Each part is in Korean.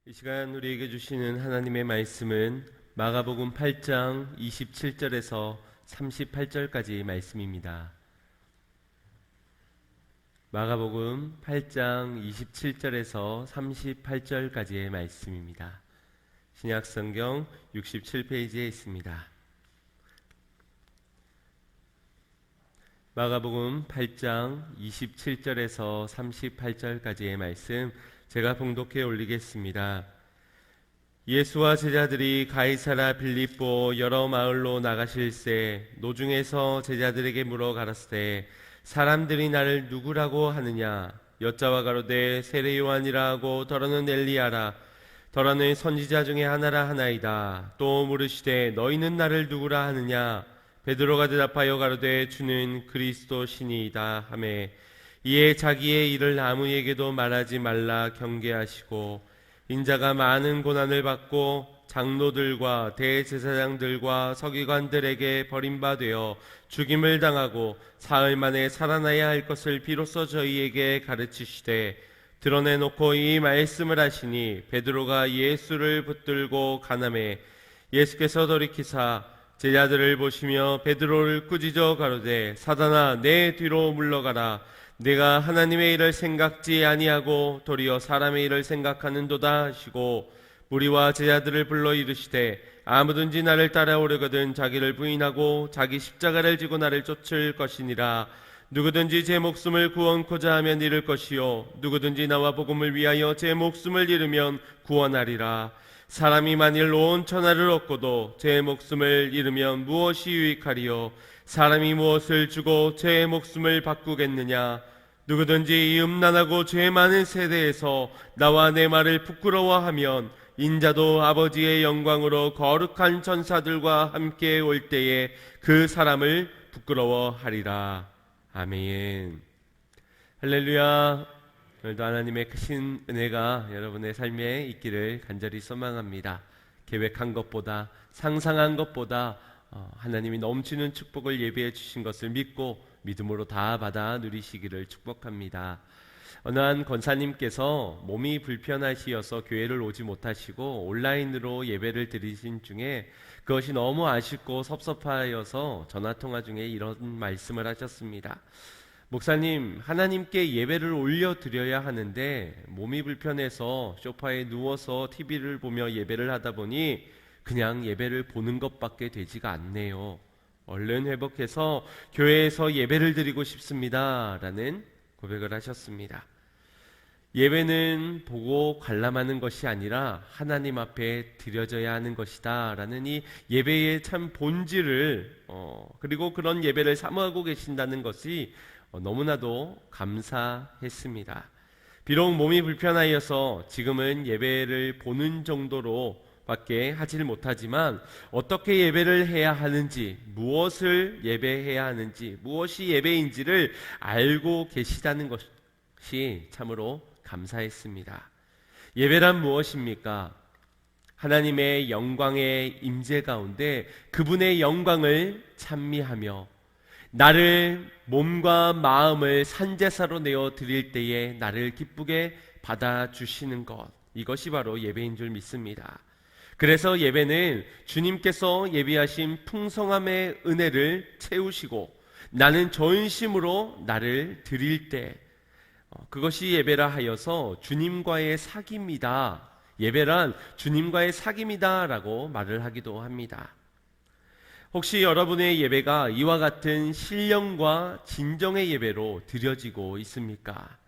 이 시간 우리에게 주시는 하나님의 말씀은 마가복음 8장 27절에서 38절까지 말씀입니다. 마가복음 8장 27절에서 38절까지의 말씀입니다. 신약성경 67페이지에 있습니다. 마가복음 8장 27절에서 38절까지의 말씀 제가 봉독해 올리겠습니다. 예수와 제자들이 가이사라 빌립보 여러 마을로 나가실새 노중에서 제자들에게 물어 가라사대 사람들이 나를 누구라고 하느냐 여짜와 가로되 세례 요한이라 하고 더러는 엘리야라 더러는 선지자 중에 하나라 하나이다. 또 물으시되 너희는 나를 누구라 하느냐 베드로가 대답하여 가로되 주는 그리스도 신이이다 하매 이에 자기의 일을 아무에게도 말하지 말라 경계하시고 인자가 많은 고난을 받고 장로들과 대제사장들과 서기관들에게 버림받아 죽임을 당하고 사흘 만에 살아나야 할 것을 비로소 저희에게 가르치시되 드러내놓고 이 말씀을 하시니 베드로가 예수를 붙들고 가나매 예수께서 돌이키사 제자들을 보시며 베드로를 꾸짖어 가로되 사단아 내 뒤로 물러가라 내가 하나님의 일을 생각지 아니하고 도리어 사람의 일을 생각하는도다 하시고 무리와 제자들을 불러 이르시되 아무든지 나를 따라오려거든 자기를 부인하고 자기 십자가를 지고 나를 쫓을 것이니라. 누구든지 제 목숨을 구원코자 하면 잃을 것이요 누구든지 나와 복음을 위하여 제 목숨을 잃으면 구원하리라. 사람이 만일 온 천하를 얻고도 제 목숨을 잃으면 무엇이 유익하리요 사람이 무엇을 주고 제 목숨을 바꾸겠느냐. 누구든지 이 음란하고 죄 많은 세대에서 나와 내 말을 부끄러워하면 인자도 아버지의 영광으로 거룩한 천사들과 함께 올 때에 그 사람을 부끄러워하리라. 아멘. 할렐루야. 오늘도 하나님의 크신 은혜가 여러분의 삶에 있기를 간절히 소망합니다. 계획한 것보다 상상한 것보다 하나님이 넘치는 축복을 예비해 주신 것을 믿고 믿음으로 다 받아 누리시기를 축복합니다. 어느 한 권사님께서 몸이 불편하시어서 교회를 오지 못하시고 온라인으로 예배를 드리신 중에 그것이 너무 아쉽고 섭섭하여서 전화통화 중에 이런 말씀을 하셨습니다. 목사님, 하나님께 예배를 올려드려야 하는데 몸이 불편해서 소파에 누워서 TV를 보며 예배를 하다 보니 그냥 예배를 보는 것밖에 되지가 않네요. 얼른 회복해서 교회에서 예배를 드리고 싶습니다 라는 고백을 하셨습니다. 예배는 보고 관람하는 것이 아니라 하나님 앞에 드려져야 하는 것이다 라는 이 예배의 참 본질을 그리고 그런 예배를 사모하고 계신다는 것이 너무나도 감사했습니다. 비록 몸이 불편하여서 지금은 예배를 보는 정도로 밖에 하지를 못하지만 어떻게 예배를 해야 하는지, 무엇을 예배해야 하는지, 무엇이 예배인지를 알고 계시다는 것이 참으로 감사했습니다. 예배란 무엇입니까? 하나님의 영광의 임재 가운데 그분의 영광을 찬미하며 나를 몸과 마음을 산제사로 내어 드릴 때에 나를 기쁘게 받아주시는 것, 이것이 바로 예배인 줄 믿습니다. 그래서 예배는 주님께서 예비하신 풍성함의 은혜를 채우시고 나는 전심으로 나를 드릴 때 그것이 예배라 하여서 주님과의 사귐이다. 예배란 주님과의 사귐이다 라고 말을 하기도 합니다. 혹시 여러분의 예배가 이와 같은 신령과 진정의 예배로 드려지고 있습니까?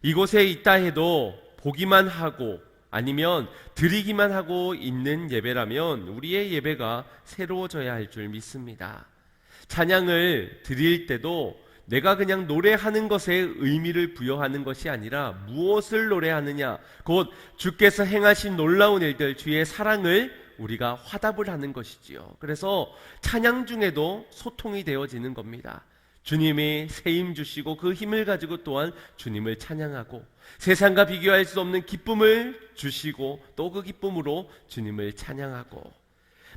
이곳에 있다 해도 보기만 하고 아니면 드리기만 하고 있는 예배라면 우리의 예배가 새로워져야 할 줄 믿습니다. 찬양을 드릴 때도 내가 그냥 노래하는 것에 의미를 부여하는 것이 아니라 무엇을 노래하느냐, 곧 주께서 행하신 놀라운 일들, 주의 사랑을 우리가 화답을 하는 것이지요. 그래서 찬양 중에도 소통이 되어지는 겁니다. 주님이 새 힘 주시고 그 힘을 가지고 또한 주님을 찬양하고 세상과 비교할 수 없는 기쁨을 주시고 또 그 기쁨으로 주님을 찬양하고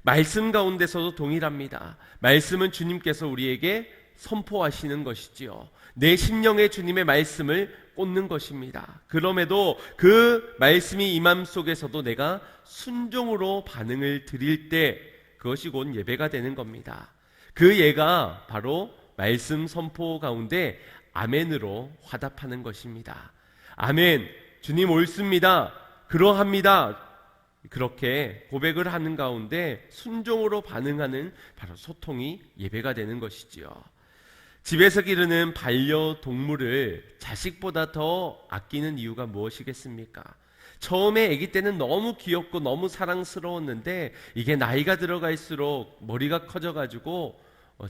말씀 가운데서도 동일합니다. 말씀은 주님께서 우리에게 선포하시는 것이지요. 내 심령에 주님의 말씀을 꽂는 것입니다. 그럼에도 그 말씀이 이 마음속에서도 내가 순종으로 반응을 드릴 때 그것이 곧 예배가 되는 겁니다. 그 예가 바로 말씀 선포 가운데 아멘으로 화답하는 것입니다. 아멘, 주님 옳습니다, 그러합니다, 그렇게 고백을 하는 가운데 순종으로 반응하는 바로 소통이 예배가 되는 것이지요. 집에서 기르는 반려동물을 자식보다 더 아끼는 이유가 무엇이겠습니까? 처음에 아기 때는 너무 귀엽고 너무 사랑스러웠는데 이게 나이가 들어갈수록 머리가 커져가지고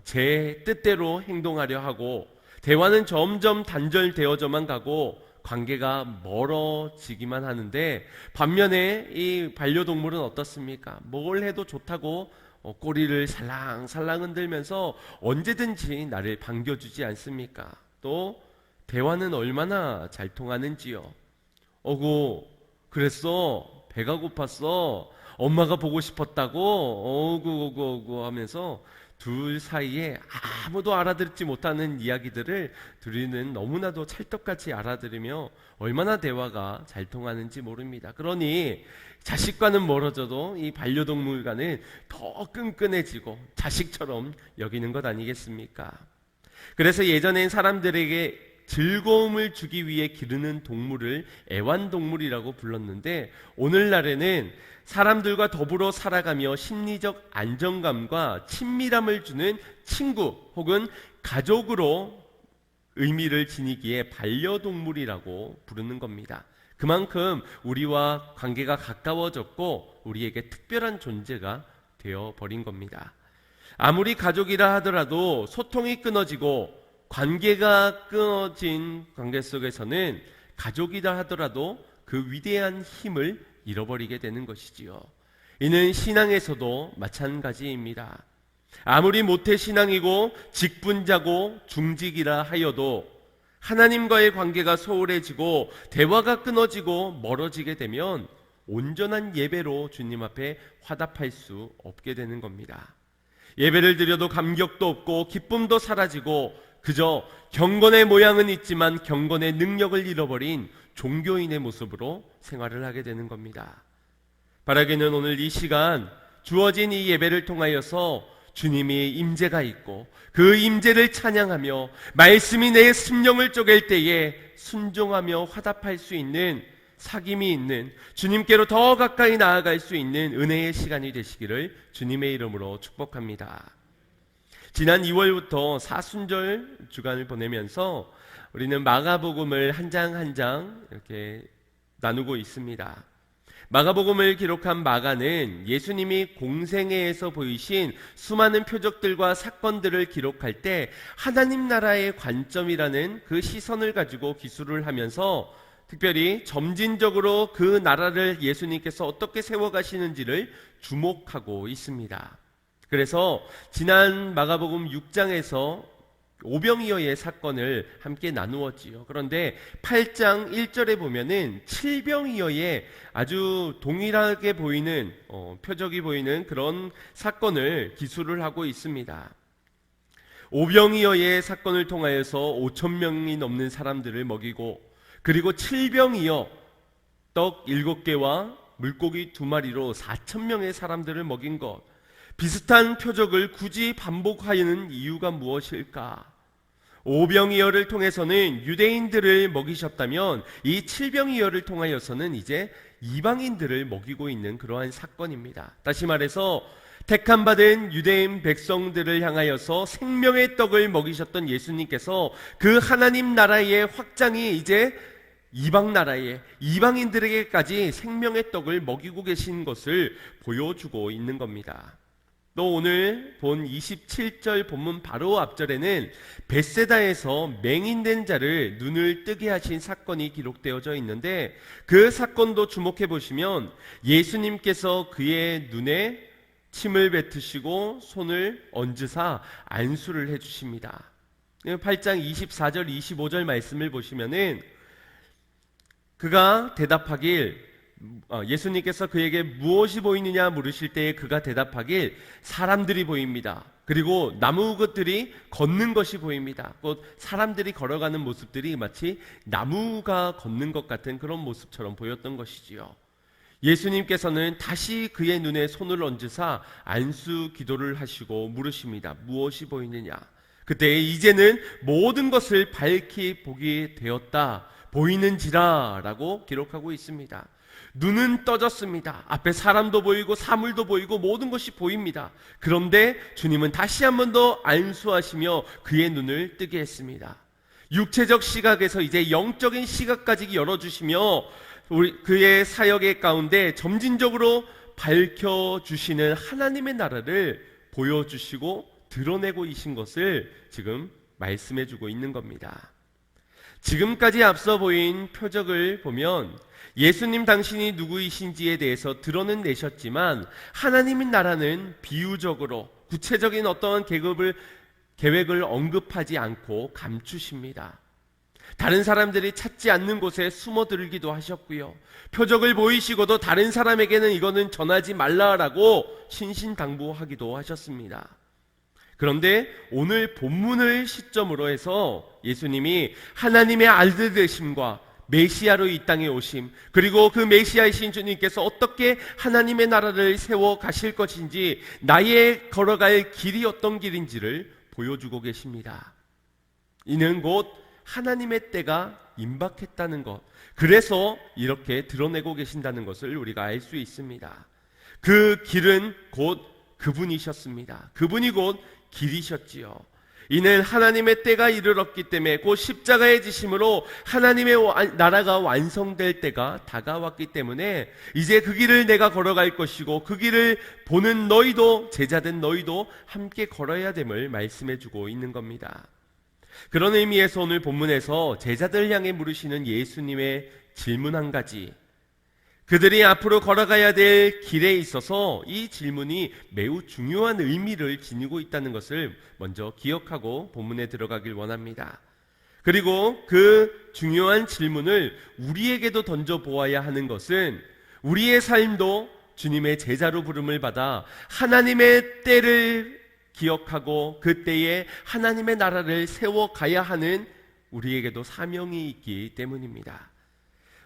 제 뜻대로 행동하려 하고 대화는 점점 단절되어져만 가고 관계가 멀어지기만 하는데, 반면에 이 반려동물은 어떻습니까? 뭘 해도 좋다고 꼬리를 살랑살랑 흔들면서 언제든지 나를 반겨주지 않습니까? 또 대화는 얼마나 잘 통하는지요. 어구, 그랬어? 배가 고팠어? 엄마가 보고 싶었다고? 어구 하면서 둘 사이에 아무도 알아듣지 못하는 이야기들을 둘이는 너무나도 찰떡같이 알아들으며 얼마나 대화가 잘 통하는지 모릅니다. 그러니 자식과는 멀어져도 이 반려동물과는 더 끈끈해지고 자식처럼 여기는 것 아니겠습니까? 그래서 예전엔 사람들에게 즐거움을 주기 위해 기르는 동물을 애완동물이라고 불렀는데, 오늘날에는 사람들과 더불어 살아가며 심리적 안정감과 친밀함을 주는 친구 혹은 가족으로 의미를 지니기에 반려동물이라고 부르는 겁니다. 그만큼 우리와 관계가 가까워졌고 우리에게 특별한 존재가 되어버린 겁니다. 아무리 가족이라 하더라도 소통이 끊어지고 관계가 끊어진 관계 속에서는 가족이라 하더라도 그 위대한 힘을 잃어버리게 되는 것이지요. 이는 신앙에서도 마찬가지입니다. 아무리 모태신앙이고 직분자고 중직이라 하여도 하나님과의 관계가 소홀해지고 대화가 끊어지고 멀어지게 되면 온전한 예배로 주님 앞에 화답할 수 없게 되는 겁니다. 예배를 드려도 감격도 없고 기쁨도 사라지고 그저 경건의 모양은 있지만 경건의 능력을 잃어버린 종교인의 모습으로 생활을 하게 되는 겁니다. 바라기는 오늘 이 시간 주어진 이 예배를 통하여서 주님이 임재가 있고 그 임재를 찬양하며 말씀이 내 심령을 쪼갤 때에 순종하며 화답할 수 있는 사귐이 있는 주님께로 더 가까이 나아갈 수 있는 은혜의 시간이 되시기를 주님의 이름으로 축복합니다. 지난 2월부터 사순절 주간을 보내면서 우리는 마가복음을 한 장 한 장 이렇게 나누고 있습니다. 마가복음을 기록한 마가는 예수님이 공생애에서 보이신 수많은 표적들과 사건들을 기록할 때 하나님 나라의 관점이라는 그 시선을 가지고 기술을 하면서 특별히 점진적으로 그 나라를 예수님께서 어떻게 세워가시는지를 주목하고 있습니다. 그래서 지난 마가복음 6장에서 오병이어의 사건을 함께 나누었지요. 그런데 8장 1절에 보면은 칠병이어의 아주 동일하게 보이는 표적이 보이는 그런 사건을 기술을 하고 있습니다. 오병이어의 사건을 통하여서 5,000명이 넘는 사람들을 먹이고, 그리고 칠병이어 떡 7개와 물고기 2마리로 4,000명의 사람들을 먹인 것, 비슷한 표적을 굳이 반복하는 이유가 무엇일까? 오병이어를 통해서는 유대인들을 먹이셨다면 이 칠병이어를 통하여서는 이제 이방인들을 먹이고 있는 그러한 사건입니다. 다시 말해서 택함 받은 유대인 백성들을 향하여서 생명의 떡을 먹이셨던 예수님께서 그 하나님 나라의 확장이 이제 이방 나라에 이방인들에게까지 생명의 떡을 먹이고 계신 것을 보여주고 있는 겁니다. 또 오늘 본 27절 본문 바로 앞절에는 벳세다에서 맹인된 자를 눈을 뜨게 하신 사건이 기록되어져 있는데, 그 사건도 주목해 보시면 예수님께서 그의 눈에 침을 뱉으시고 손을 얹으사 안수를 해주십니다. 8장 24절 25절 말씀을 보시면은 그가 대답하길, 예수님께서 그에게 무엇이 보이느냐 물으실 때에 그가 대답하길 사람들이 보입니다. 그리고 나무 것들이 걷는 것이 보입니다. 곧 사람들이 걸어가는 모습들이 마치 나무가 걷는 것 같은 그런 모습처럼 보였던 것이지요. 예수님께서는 다시 그의 눈에 손을 얹으사 안수 기도를 하시고 물으십니다. 무엇이 보이느냐? 그때 이제는 모든 것을 밝히 보게 되었다. 보이는지라 라고 기록하고 있습니다. 눈은 떠졌습니다. 앞에 사람도 보이고 사물도 보이고 모든 것이 보입니다. 그런데 주님은 다시 한 번 더 안수하시며 그의 눈을 뜨게 했습니다. 육체적 시각에서 이제 영적인 시각까지 열어주시며 그의 사역의 가운데 점진적으로 밝혀주시는 하나님의 나라를 보여주시고 드러내고 계신 것을 지금 말씀해주고 있는 겁니다. 지금까지 앞서 보인 표적을 보면 예수님 당신이 누구이신지에 대해서 드러는 내셨지만 하나님의 나라는 비유적으로 구체적인 어떠한 계획을 언급하지 않고 감추십니다. 다른 사람들이 찾지 않는 곳에 숨어들기도 하셨고요. 표적을 보이시고도 다른 사람에게는 이거는 전하지 말라라고 신신당부하기도 하셨습니다. 그런데 오늘 본문을 시점으로 해서 예수님이 하나님의 아들 되심과 메시아로 이 땅에 오심, 그리고 그 메시아이신 주님께서 어떻게 하나님의 나라를 세워 가실 것인지, 나의 걸어갈 길이 어떤 길인지를 보여주고 계십니다. 이는 곧 하나님의 때가 임박했다는 것, 그래서 이렇게 드러내고 계신다는 것을 우리가 알 수 있습니다. 그 길은 곧 그분이셨습니다. 그분이 곧 길이셨지요. 이는 하나님의 때가 이르렀기 때문에 곧 십자가의 지심으로 하나님의 나라가 완성될 때가 다가왔기 때문에 이제 그 길을 내가 걸어갈 것이고 그 길을 보는 너희도, 제자된 너희도 함께 걸어야 됨을 말씀해주고 있는 겁니다. 그런 의미에서 오늘 본문에서 제자들 향해 물으시는 예수님의 질문 한 가지, 그들이 앞으로 걸어가야 될 길에 있어서 이 질문이 매우 중요한 의미를 지니고 있다는 것을 먼저 기억하고 본문에 들어가길 원합니다. 그리고 그 중요한 질문을 우리에게도 던져보아야 하는 것은 우리의 삶도 주님의 제자로 부름을 받아 하나님의 때를 기억하고 그 때에 하나님의 나라를 세워가야 하는 우리에게도 사명이 있기 때문입니다.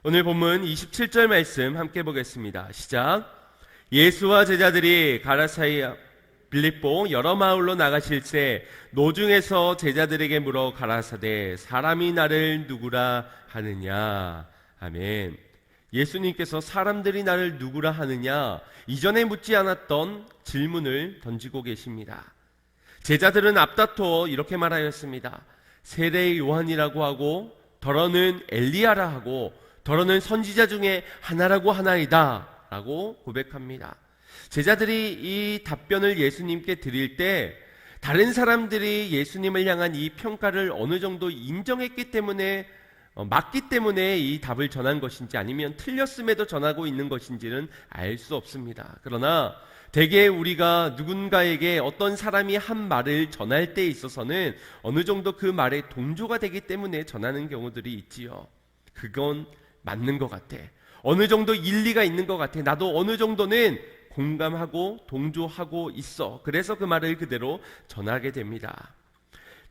오늘 본문 27절 말씀 함께 보겠습니다. 시작. 예수와 제자들이 가라사이아 빌립보 여러 마을로 나가실새 노중에서 제자들에게 물어 가라사대 사람이 나를 누구라 하느냐. 아멘. 예수님께서 사람들이 나를 누구라 하느냐, 이전에 묻지 않았던 질문을 던지고 계십니다. 제자들은 앞다퉈 이렇게 말하였습니다. 세례 요한이라고 하고 더러는 엘리야라 하고 더러는 선지자 중에 하나라고 하나이다 라고 고백합니다. 제자들이 이 답변을 예수님께 드릴 때 다른 사람들이 예수님을 향한 이 평가를 어느 정도 인정했기 때문에 맞기 때문에 이 답을 전한 것인지 아니면 틀렸음에도 전하고 있는 것인지는 알 수 없습니다. 그러나 대개 우리가 누군가에게 어떤 사람이 한 말을 전할 때 있어서는 어느 정도 그 말에 동조가 되기 때문에 전하는 경우들이 있지요. 그건 맞는 것 같아. 어느 정도 일리가 있는 것 같아. 나도 어느 정도는 공감하고 동조하고 있어. 그래서 그 말을 그대로 전하게 됩니다.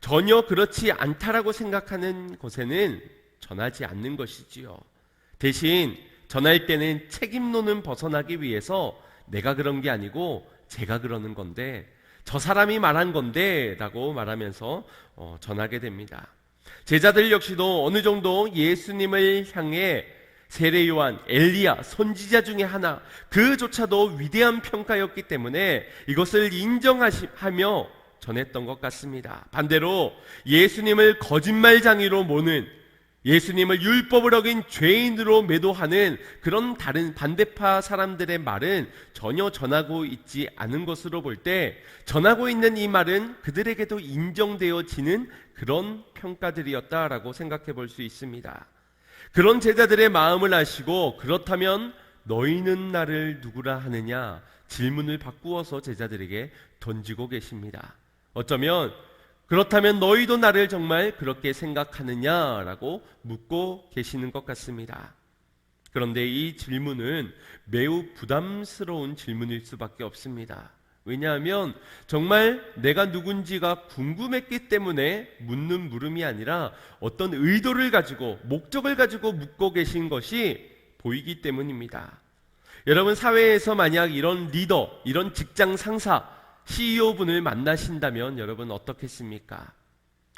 전혀 그렇지 않다라고 생각하는 곳에는 전하지 않는 것이지요. 대신 전할 때는 책임론은 벗어나기 위해서 내가 그런 게 아니고 제가 그러는 건데, 저 사람이 말한 건데 라고 말하면서 전하게 됩니다. 제자들 역시도 어느 정도 예수님을 향해 세례 요한, 엘리야, 선지자 중에 하나, 그조차도 위대한 평가였기 때문에 이것을 인정하며 전했던 것 같습니다. 반대로 예수님을 거짓말장이로 모는, 예수님을 율법을 어긴 죄인으로 매도하는 그런 다른 반대파 사람들의 말은 전혀 전하고 있지 않은 것으로 볼 때, 전하고 있는 이 말은 그들에게도 인정되어지는 그런 평가들이었다라고 생각해 볼 수 있습니다. 그런 제자들의 마음을 아시고 그렇다면 너희는 나를 누구라 하느냐 질문을 바꾸어서 제자들에게 던지고 계십니다. 어쩌면 그렇다면 너희도 나를 정말 그렇게 생각하느냐라고 묻고 계시는 것 같습니다. 그런데 이 질문은 매우 부담스러운 질문일 수밖에 없습니다. 왜냐하면 정말 내가 누군지가 궁금했기 때문에 묻는 물음이 아니라 어떤 의도를 가지고, 목적을 가지고 묻고 계신 것이 보이기 때문입니다. 여러분, 사회에서 만약 이런 리더, 이런 직장 상사, CEO 분을 만나신다면 여러분 어떻겠습니까?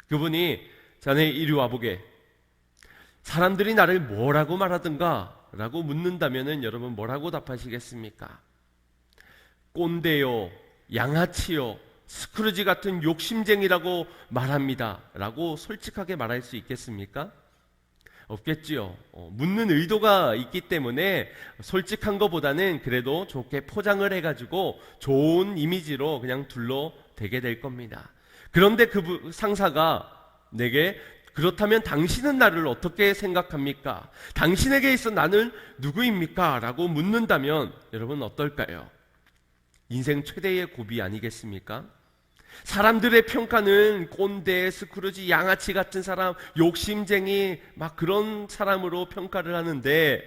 그분이 자네 이리 와보게, 사람들이 나를 뭐라고 말하든가 라고 묻는다면 여러분 뭐라고 답하시겠습니까? 꼰대요, 양아치요, 스크루지 같은 욕심쟁이라고 말합니다 라고 솔직하게 말할 수 있겠습니까? 없겠지요. 묻는 의도가 있기 때문에 솔직한 것보다는 그래도 좋게 포장을 해가지고 좋은 이미지로 그냥 둘러대게 될 겁니다. 그런데 그 상사가 내게 그렇다면 당신은 나를 어떻게 생각합니까? 당신에게 있어 나는 누구입니까? 라고 묻는다면 여러분 어떨까요? 인생 최대의 고비 아니겠습니까? 사람들의 평가는 꼰대, 스크루지, 양아치 같은 사람, 욕심쟁이 막 그런 사람으로 평가를 하는데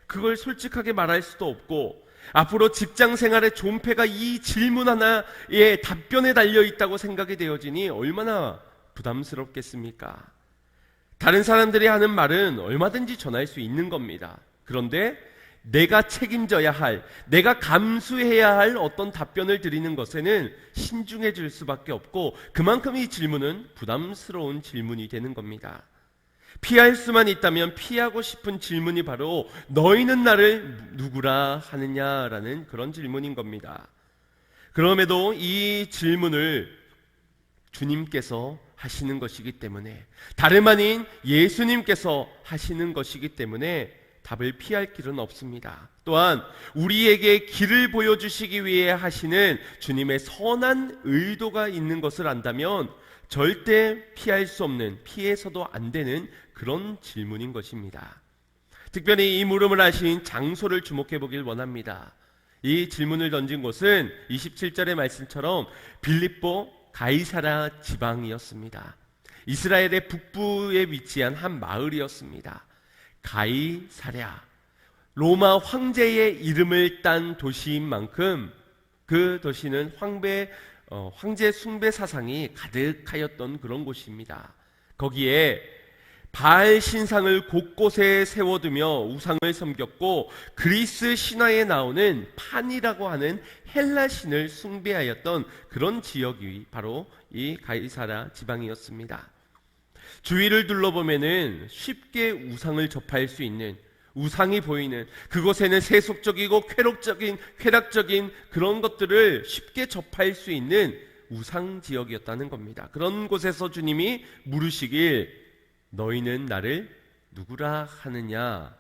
그걸 솔직하게 말할 수도 없고, 앞으로 직장 생활의 존폐가 이 질문 하나의 답변에 달려있다고 생각이 되어지니 얼마나 부담스럽겠습니까? 다른 사람들이 하는 말은 얼마든지 전할 수 있는 겁니다. 그런데 내가 책임져야 할, 내가 감수해야 할 어떤 답변을 드리는 것에는 신중해질 수밖에 없고, 그만큼 이 질문은 부담스러운 질문이 되는 겁니다. 피할 수만 있다면 피하고 싶은 질문이 바로 너희는 나를 누구라 하느냐라는 그런 질문인 겁니다. 그럼에도 이 질문을 주님께서 하시는 것이기 때문에, 다름 아닌 예수님께서 하시는 것이기 때문에 답을 피할 길은 없습니다. 또한 우리에게 길을 보여주시기 위해 하시는 주님의 선한 의도가 있는 것을 안다면 절대 피할 수 없는, 피해서도 안 되는 그런 질문인 것입니다. 특별히 이 물음을 하신 장소를 주목해 보길 원합니다. 이 질문을 던진 곳은 27절의 말씀처럼 빌립보 가이사랴 지방이었습니다. 이스라엘의 북부에 위치한 한 마을이었습니다. 가이사랴, 로마 황제의 이름을 딴 도시인 만큼 그 도시는 황제 숭배 사상이 가득하였던 그런 곳입니다. 거기에 바알 신상을 곳곳에 세워두며 우상을 섬겼고, 그리스 신화에 나오는 판이라고 하는 헬라 신을 숭배하였던 그런 지역이 바로 이 가이사랴 지방이었습니다. 주위를 둘러보면은 쉽게 우상을 접할 수 있는, 우상이 보이는, 그곳에는 세속적이고 쾌락적인 그런 것들을 쉽게 접할 수 있는 우상 지역이었다는 겁니다. 그런 곳에서 주님이 물으시길 너희는 나를 누구라 하느냐,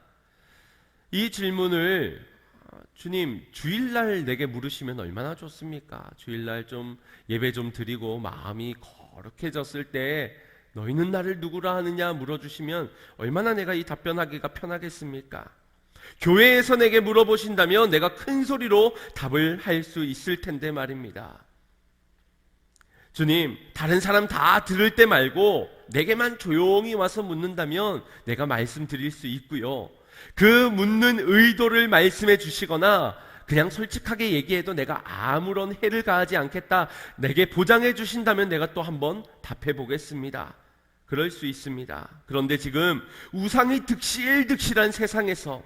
이 질문을 주님 주일날 내게 물으시면 얼마나 좋습니까? 주일날 좀 예배 좀 드리고 마음이 거룩해졌을 때 너희는 나를 누구라 하느냐 물어주시면 얼마나 내가 이 답변하기가 편하겠습니까? 교회에서 내게 물어보신다면 내가 큰 소리로 답을 할 수 있을 텐데 말입니다. 주님, 다른 사람 다 들을 때 말고 내게만 조용히 와서 묻는다면 내가 말씀드릴 수 있고요, 그 묻는 의도를 말씀해 주시거나 그냥 솔직하게 얘기해도 내가 아무런 해를 가하지 않겠다, 내게 보장해 주신다면 내가 또 한번 답해 보겠습니다. 그럴 수 있습니다. 그런데 지금 우상이 득실득실한 세상에서,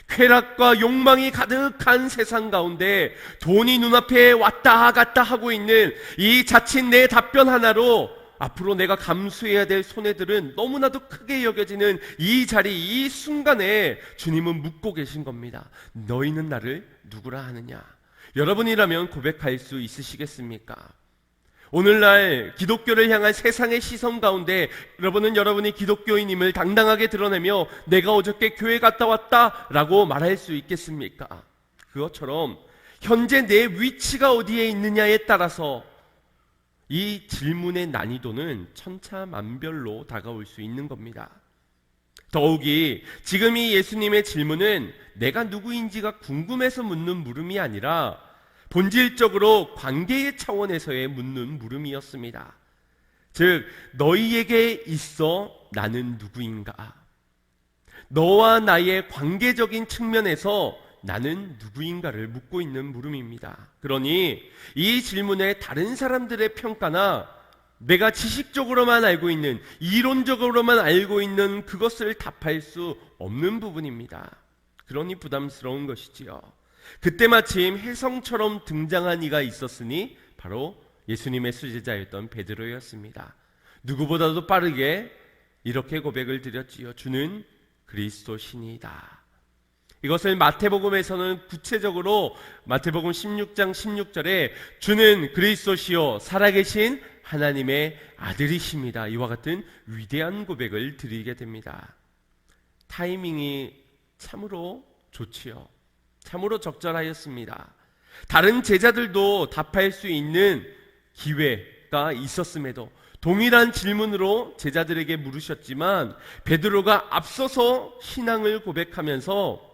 쾌락과 욕망이 가득한 세상 가운데 돈이 눈앞에 왔다 갔다 하고 있는 이 자칫 내 답변 하나로 앞으로 내가 감수해야 될 손해들은 너무나도 크게 여겨지는 이 자리, 이 순간에 주님은 묻고 계신 겁니다. 너희는 나를 누구라 하느냐? 여러분이라면 고백할 수 있으시겠습니까? 오늘날 기독교를 향한 세상의 시선 가운데 여러분은 여러분이 기독교인임을 당당하게 드러내며 내가 어저께 교회 갔다 왔다 라고 말할 수 있겠습니까? 그것처럼 현재 내 위치가 어디에 있느냐에 따라서 이 질문의 난이도는 천차만별로 다가올 수 있는 겁니다. 더욱이 지금 이 예수님의 질문은 내가 누구인지가 궁금해서 묻는 물음이 아니라 본질적으로 관계의 차원에서의 묻는 물음이었습니다. 즉, 너희에게 있어 나는 누구인가? 너와 나의 관계적인 측면에서 나는 누구인가를 묻고 있는 물음입니다. 그러니 이 질문에 다른 사람들의 평가나 내가 지식적으로만 알고 있는, 이론적으로만 알고 있는 그것을 답할 수 없는 부분입니다. 그러니 부담스러운 것이지요. 그때 마침 혜성처럼 등장한 이가 있었으니 바로 예수님의 수제자였던 베드로였습니다. 누구보다도 빠르게 이렇게 고백을 드렸지요. 주는 그리스도시니이다. 이것을 마태복음에서는 구체적으로 마태복음 16장 16절에 주는 그리스도시요 살아계신 하나님의 아들이십니다. 이와 같은 위대한 고백을 드리게 됩니다. 타이밍이 참으로 좋지요. 참으로 적절하였습니다. 다른 제자들도 답할 수 있는 기회가 있었음에도 동일한 질문으로 제자들에게 물으셨지만 베드로가 앞서서 신앙을 고백하면서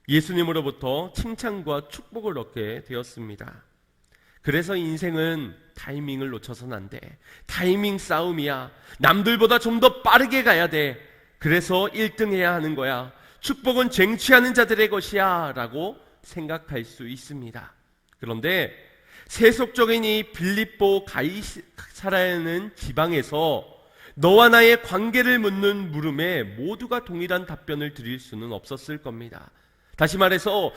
예수님으로부터 칭찬과 축복을 얻게 되었습니다. 그래서 인생은 타이밍을 놓쳐서는 안 돼. 타이밍 싸움이야. 남들보다 좀 더 빠르게 가야 돼. 그래서 1등 해야 하는 거야. 축복은 쟁취하는 자들의 것이야 라고 생각할 수 있습니다. 그런데 세속적인 이 빌립보 가이사라는 지방에서 너와 나의 관계를 묻는 물음에 모두가 동일한 답변을 드릴 수는 없었을 겁니다. 다시 말해서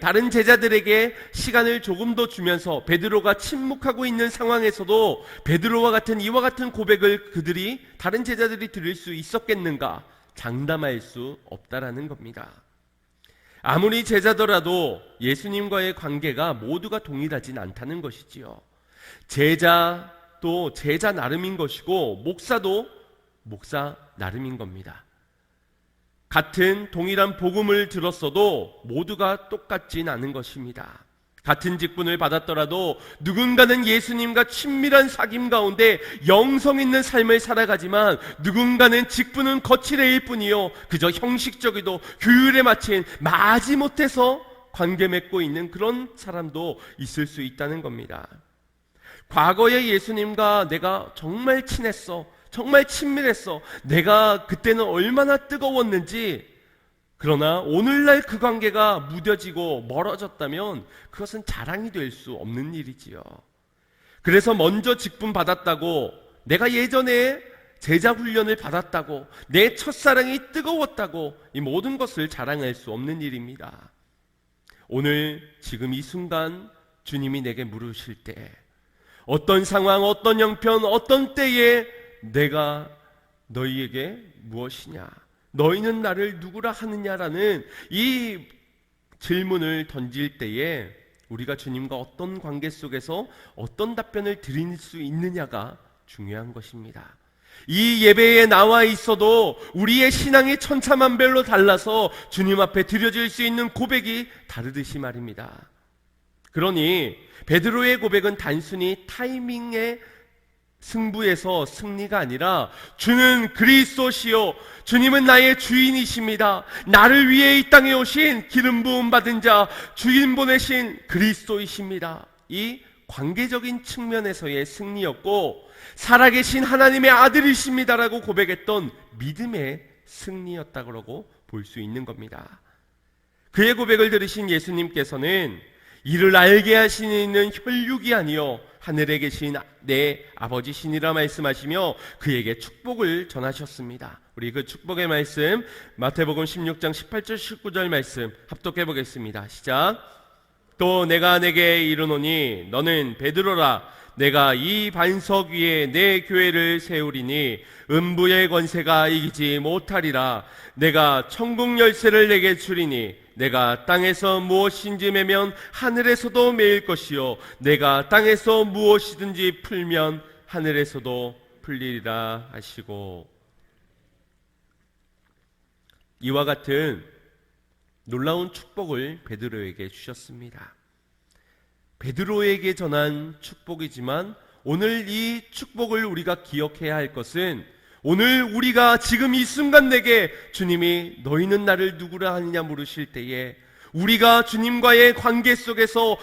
다른 제자들에게 시간을 조금 더 주면서 베드로가 침묵하고 있는 상황에서도 베드로와 같은 이와 같은 고백을 다른 제자들이 들을 수 있었겠는가? 장담할 수 없다라는 겁니다. 아무리 제자더라도 예수님과의 관계가 모두가 동일하진 않다는 것이지요. 제자도 제자 나름인 것이고 목사도 목사 나름인 겁니다. 같은 동일한 복음을 들었어도 모두가 똑같진 않은 것입니다. 같은 직분을 받았더라도 누군가는 예수님과 친밀한 사귐 가운데 영성 있는 삶을 살아가지만 누군가는 직분은 거칠애일 뿐이요 그저 형식적이고 규율에 맞춘 마지못해서 관계 맺고 있는 그런 사람도 있을 수 있다는 겁니다. 과거에 예수님과 내가 정말 친했어, 정말 친밀했어, 내가 그때는 얼마나 뜨거웠는지, 그러나 오늘날 그 관계가 무뎌지고 멀어졌다면 그것은 자랑이 될 수 없는 일이지요. 그래서 먼저 직분 받았다고, 내가 예전에 제자 훈련을 받았다고, 내 첫사랑이 뜨거웠다고 이 모든 것을 자랑할 수 없는 일입니다. 오늘 지금 이 순간 주님이 내게 물으실 때 어떤 상황, 어떤 형편, 어떤 때에 내가 너희에게 무엇이냐, 너희는 나를 누구라 하느냐라는 이 질문을 던질 때에 우리가 주님과 어떤 관계 속에서 어떤 답변을 드릴 수 있느냐가 중요한 것입니다. 이 예배에 나와 있어도 우리의 신앙이 천차만별로 달라서 주님 앞에 드려질 수 있는 고백이 다르듯이 말입니다. 그러니 베드로의 고백은 단순히 타이밍의 승부에서 승리가 아니라 주는 그리스도시요 주님은 나의 주인이십니다. 나를 위해 이 땅에 오신 기름 부음 받은 자 주인 보내신 그리스도이십니다. 이 관계적인 측면에서의 승리였고 살아계신 하나님의 아들이십니다라고 고백했던 믿음의 승리였다고 볼 수 있는 겁니다. 그의 고백을 들으신 예수님께서는 이를 알게 하시는 혈육이 아니요 하늘에 계신 내 아버지시니라 말씀하시며 그에게 축복을 전하셨습니다. 우리 그 축복의 말씀 마태복음 16장 18절 19절 말씀 합독해 보겠습니다. 시작. 또 내가 내게 이르노니 너는 베드로라. 내가 이 반석 위에 내 교회를 세우리니 음부의 권세가 이기지 못하리라. 내가 천국 열쇠를 내게 주리니 내가 땅에서 무엇인지 매면 하늘에서도 매일 것이요 내가 땅에서 무엇이든지 풀면 하늘에서도 풀리리라 하시고, 이와 같은 놀라운 축복을 베드로에게 주셨습니다. 베드로에게 전한 축복이지만 오늘 이 축복을 우리가 기억해야 할 것은 오늘 우리가 지금 이 순간 내게 주님이 너희는 나를 누구라 하느냐 물으실 때에 우리가 주님과의 관계 속에서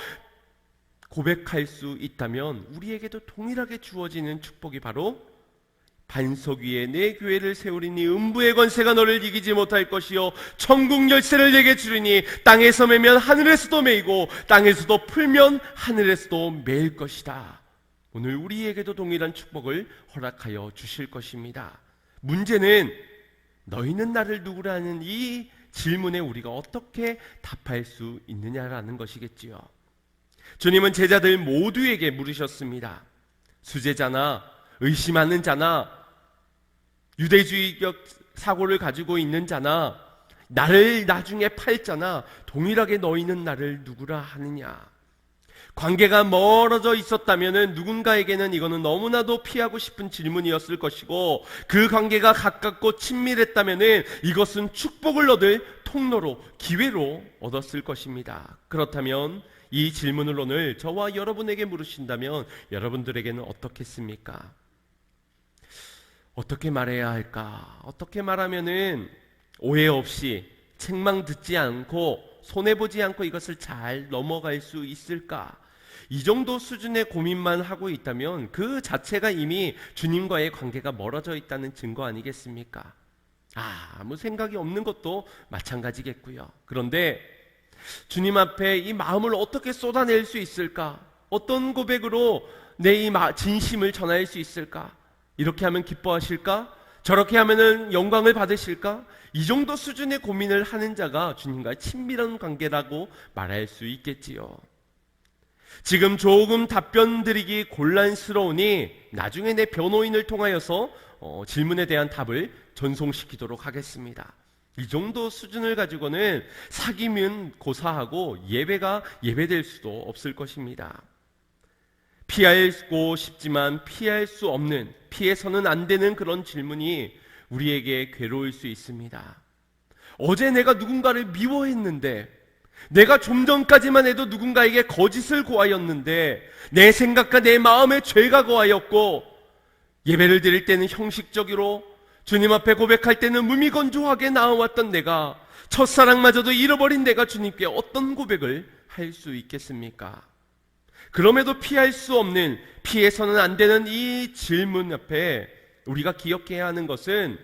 고백할 수 있다면 우리에게도 동일하게 주어지는 축복이 바로 반석 위에 내 교회를 세우리니 음부의 권세가 너를 이기지 못할 것이요 천국 열쇠를 내게 주리니 땅에서 매면 하늘에서도 매이고 땅에서도 풀면 하늘에서도 매일 것이다. 오늘 우리에게도 동일한 축복을 허락하여 주실 것입니다. 문제는 너희는 나를 누구라 하는 이 질문에 우리가 어떻게 답할 수 있느냐라는 것이겠지요. 주님은 제자들 모두에게 물으셨습니다. 수제자나 의심하는 자나 유대주의적 사고를 가지고 있는 자나 나를 나중에 팔 자나 동일하게 너희는 나를 누구라 하느냐. 관계가 멀어져 있었다면 누군가에게는 이거는 너무나도 피하고 싶은 질문이었을 것이고, 그 관계가 가깝고 친밀했다면 이것은 축복을 얻을 통로로, 기회로 얻었을 것입니다. 그렇다면 이 질문을 오늘 저와 여러분에게 물으신다면 여러분들에게는 어떻겠습니까? 어떻게 말해야 할까? 어떻게 말하면은 오해 없이 책망 듣지 않고 손해보지 않고 이것을 잘 넘어갈 수 있을까? 이 정도 수준의 고민만 하고 있다면 그 자체가 이미 주님과의 관계가 멀어져 있다는 증거 아니겠습니까? 아무 생각이 없는 것도 마찬가지겠고요. 그런데 주님 앞에 이 마음을 어떻게 쏟아낼 수 있을까? 어떤 고백으로 내 이 진심을 전할 수 있을까? 이렇게 하면 기뻐하실까? 저렇게 하면은 영광을 받으실까? 이 정도 수준의 고민을 하는 자가 주님과 친밀한 관계라고 말할 수 있겠지요. 지금 조금 답변 드리기 곤란스러우니 나중에 내 변호인을 통하여서 질문에 대한 답을 전송시키도록 하겠습니다. 이 정도 수준을 가지고는 사귀면 고사하고 예배가 예배될 수도 없을 것입니다. 피하고 싶지만 피할 수 없는, 피해서는 안 되는 그런 질문이 우리에게 괴로울 수 있습니다. 어제 내가 누군가를 미워했는데, 내가 좀 전까지만 해도 누군가에게 거짓을 고하였는데, 내 생각과 내 마음에 죄가 고하였고, 예배를 드릴 때는 형식적으로, 주님 앞에 고백할 때는 무미건조하게 나와왔던 내가, 첫사랑마저도 잃어버린 내가 주님께 어떤 고백을 할 수 있겠습니까? 그럼에도 피할 수 없는, 피해서는 안 되는 이 질문 앞에 우리가 기억해야 하는 것은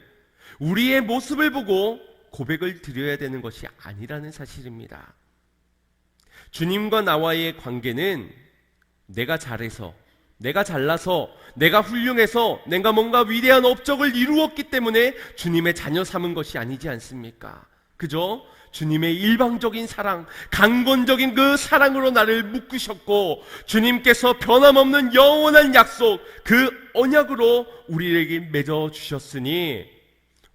우리의 모습을 보고 고백을 드려야 되는 것이 아니라는 사실입니다. 주님과 나와의 관계는 내가 잘해서, 내가 잘나서, 내가 훌륭해서, 내가 뭔가 위대한 업적을 이루었기 때문에 주님의 자녀 삼은 것이 아니지 않습니까? 그저 주님의 일방적인 사랑, 강권적인 그 사랑으로 나를 묶으셨고, 주님께서 변함없는 영원한 약속, 그 언약으로 우리에게 맺어주셨으니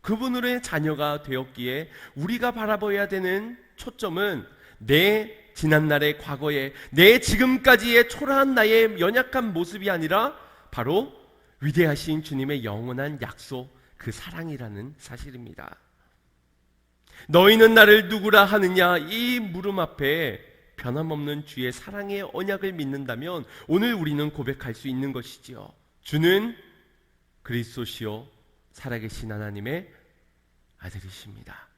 그분의 자녀가 되었기에 우리가 바라봐야 되는 초점은 내 지난날의 과거에, 내 지금까지의 초라한 나의 연약한 모습이 아니라 바로 위대하신 주님의 영원한 약속, 그 사랑이라는 사실입니다. 너희는 나를 누구라 하느냐, 이 물음 앞에 변함없는 주의 사랑의 언약을 믿는다면 오늘 우리는 고백할 수 있는 것이지요. 주는 그리스도시요 살아계신 하나님의 아들이십니다.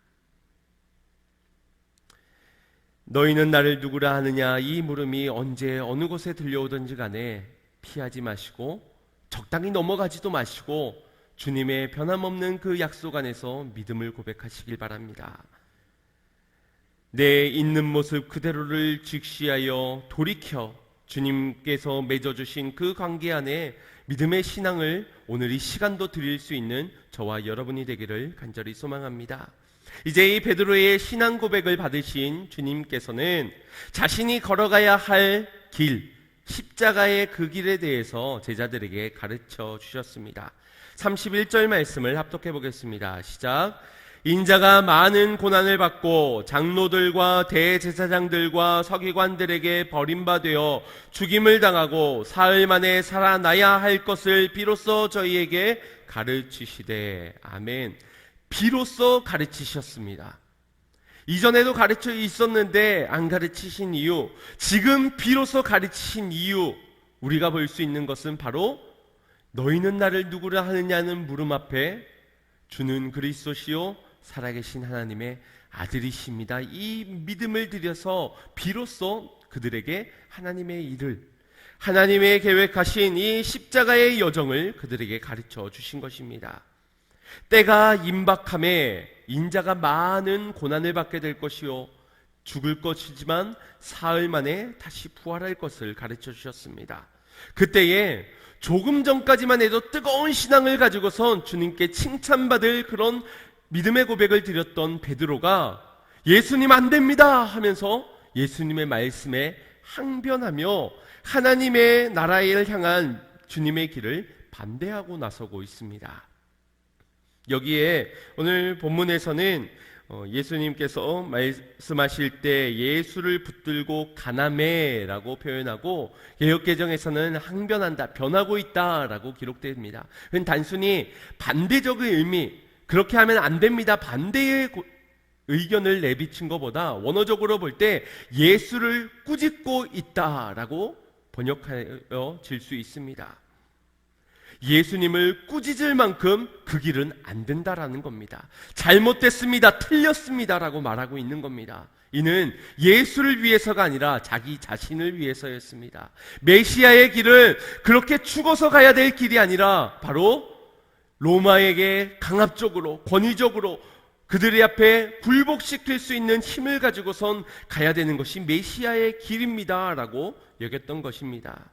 너희는 나를 누구라 하느냐, 이 물음이 언제 어느 곳에 들려오든지 간에 피하지 마시고 적당히 넘어가지도 마시고 주님의 변함없는 그 약속 안에서 믿음을 고백하시길 바랍니다. 내 있는 모습 그대로를 직시하여 돌이켜 주님께서 맺어주신 그 관계 안에 믿음의 신앙을 오늘 이 시간도 드릴 수 있는 저와 여러분이 되기를 간절히 소망합니다. 이제 이 베드로의 신앙 고백을 받으신 주님께서는 자신이 걸어가야 할 길, 십자가의 그 길에 대해서 제자들에게 가르쳐 주셨습니다. 31절 말씀을 합독해 보겠습니다. 시작. 인자가 많은 고난을 받고 장로들과 대제사장들과 서기관들에게 버림받아 죽임을 당하고 사흘 만에 살아나야 할 것을 비로소 저희에게 가르치시되. 아멘. 비로소 가르치셨습니다. 이전에도 가르쳐 있었는데 안 가르치신 이유, 지금 비로소 가르치신 이유, 우리가 볼 수 있는 것은 바로 너희는 나를 누구라 하느냐는 물음 앞에 주는 그리스도시요 살아계신 하나님의 아들이십니다. 이 믿음을 들여서 비로소 그들에게 하나님의 일을, 하나님의 계획하신 이 십자가의 여정을 그들에게 가르쳐 주신 것입니다. 때가 임박함에 인자가 많은 고난을 받게 될 것이요 죽을 것이지만 사흘 만에 다시 부활할 것을 가르쳐 주셨습니다. 그때에 조금 전까지만 해도 뜨거운 신앙을 가지고선 주님께 칭찬받을 그런 믿음의 고백을 드렸던 베드로가 예수님 안 됩니다 하면서 예수님의 말씀에 항변하며 하나님의 나라를 향한 주님의 길을 반대하고 나서고 있습니다. 여기에 오늘 본문에서는 예수님께서 말씀하실 때 예수를 붙들고 가나메라고 표현하고 개역개정에서는 항변한다, 변하고 있다라고 기록됩니다. 그건 단순히 반대적인 의미, 그렇게 하면 안 됩니다, 반대의 의견을 내비친 것보다 원어적으로 볼 때 예수를 꾸짖고 있다라고 번역하여 질 수 있습니다. 예수님을 꾸짖을 만큼 그 길은 안 된다라는 겁니다. 잘못됐습니다, 틀렸습니다라고 말하고 있는 겁니다. 이는 예수를 위해서가 아니라 자기 자신을 위해서였습니다. 메시아의 길은 그렇게 죽어서 가야 될 길이 아니라 바로 로마에게 강압적으로 권위적으로 그들의 앞에 굴복시킬 수 있는 힘을 가지고선 가야 되는 것이 메시아의 길입니다 라고 여겼던 것입니다.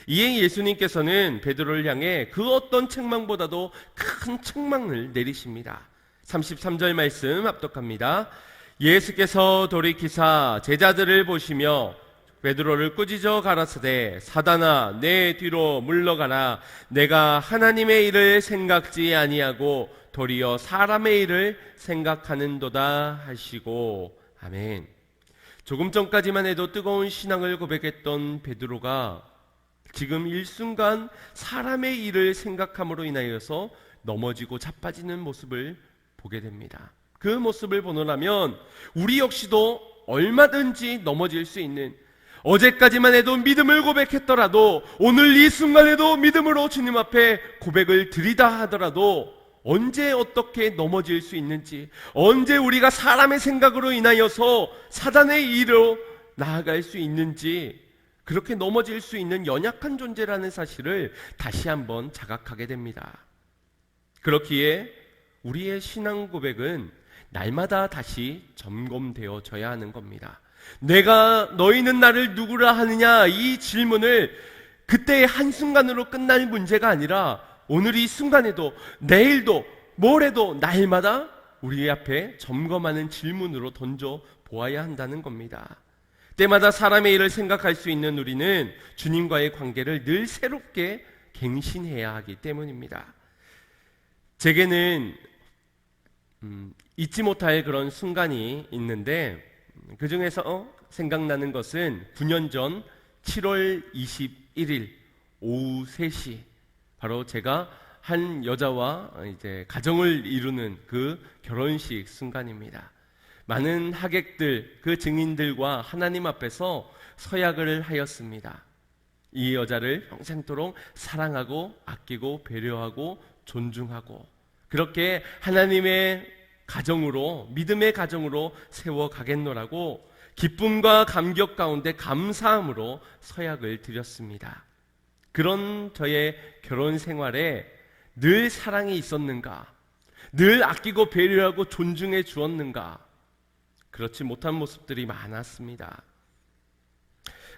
이에 예수님께서는 베드로를 향해 그 어떤 책망보다도 큰 책망을 내리십니다. 33절 말씀 합독합니다. 예수께서 돌이키사 제자들을 보시며 베드로를 꾸짖어 가라사대 사단아 내 뒤로 물러가라. 내가 하나님의 일을 생각지 아니하고 도리어 사람의 일을 생각하는도다 하시고. 아멘. 조금 전까지만 해도 뜨거운 신앙을 고백했던 베드로가 지금 일순간 사람의 일을 생각함으로 인하여서 넘어지고 자빠지는 모습을 보게 됩니다. 그 모습을 보노라면 우리 역시도 얼마든지 넘어질 수 있는, 어제까지만 해도 믿음을 고백했더라도 오늘 이 순간에도 믿음으로 주님 앞에 고백을 드리다 하더라도 언제 어떻게 넘어질 수 있는지, 언제 우리가 사람의 생각으로 인하여서 사단의 일로 나아갈 수 있는지, 그렇게 넘어질 수 있는 연약한 존재라는 사실을 다시 한번 자각하게 됩니다. 그렇기에 우리의 신앙 고백은 날마다 다시 점검되어져야 하는 겁니다. 내가 너희는 나를 누구라 하느냐, 이 질문을 그때의 한순간으로 끝날 문제가 아니라 오늘 이 순간에도 내일도 모레도 날마다 우리 앞에 점검하는 질문으로 던져 보아야 한다는 겁니다. 때마다 사람의 일을 생각할 수 있는 우리는 주님과의 관계를 늘 새롭게 갱신해야 하기 때문입니다. 제게는 잊지 못할 그런 순간이 있는데 그 중에서 생각나는 것은 9년 전 7월 21일 오후 3시 바로 제가 한 여자와 이제 가정을 이루는 그 결혼식 순간입니다. 많은 하객들, 그 증인들과 하나님 앞에서 서약을 하였습니다. 이 여자를 평생토록 사랑하고 아끼고 배려하고 존중하고 그렇게 하나님의 가정으로, 믿음의 가정으로 세워가겠노라고 기쁨과 감격 가운데 감사함으로 서약을 드렸습니다. 그런 저의 결혼 생활에 늘 사랑이 있었는가? 늘 아끼고 배려하고 존중해 주었는가? 그렇지 못한 모습들이 많았습니다.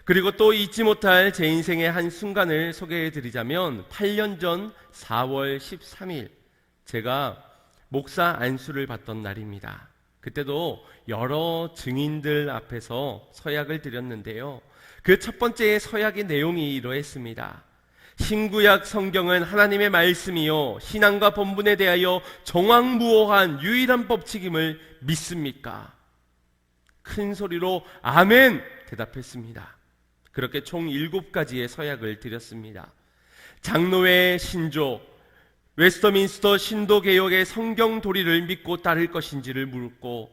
그리고 또 잊지 못할 제 인생의 한 순간을 소개해 드리자면 8년 전 4월 13일 제가 목사 안수를 받던 날입니다. 그때도 여러 증인들 앞에서 서약을 드렸는데요. 그 첫 번째 서약의 내용이 이러했습니다. 신구약 성경은 하나님의 말씀이요 신앙과 본분에 대하여 정확무오한 유일한 법칙임을 믿습니까? 큰 소리로 아멘 대답했습니다. 그렇게 총 7가지의 서약을 드렸습니다. 장로회 신조, 웨스터민스터 신도개혁의 성경 도리를 믿고 따를 것인지를 묻고